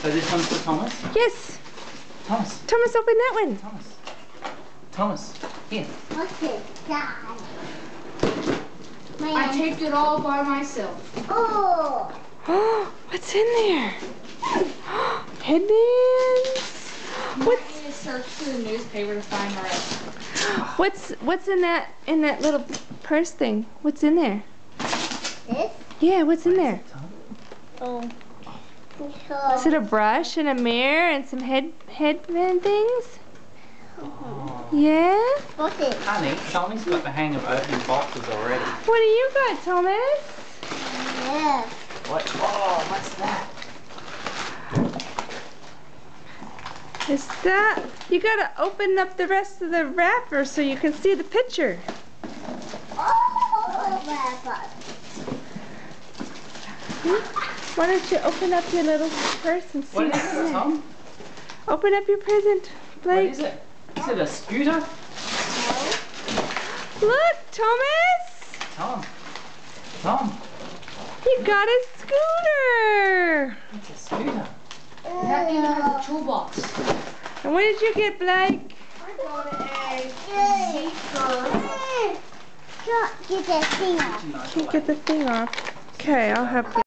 So this one's for Thomas? Yes. Thomas. Thomas, open that one. Thomas. Thomas. Here. What's it, Dad? I taped it all by myself. Oh! What's in there? Headbands. What's? I need to search through the newspaper to find the rest. What's in that little purse thing? What's in there? This? Yeah, what's in there? Oh. Is it a brush and a mirror and some headband things? Yeah? What's it? Honey, Tommy's got the hang of opening boxes already. What do you got, Thomas? Yeah. What? Oh, what's that? Is that... You gotta open up the rest of the wrapper so you can see the picture. Oh, Papa. Why don't you open up your little purse and see What is what's in it, there? Tom? Open up your present, What Blake. is it? Is it a scooter? Look, Thomas! Tom. Tom. You got a scooter! It's a scooter. That even has a toolbox. And what did you get, Blake? I got a Get that thing off. Can't get the thing off. Okay, I'll help you.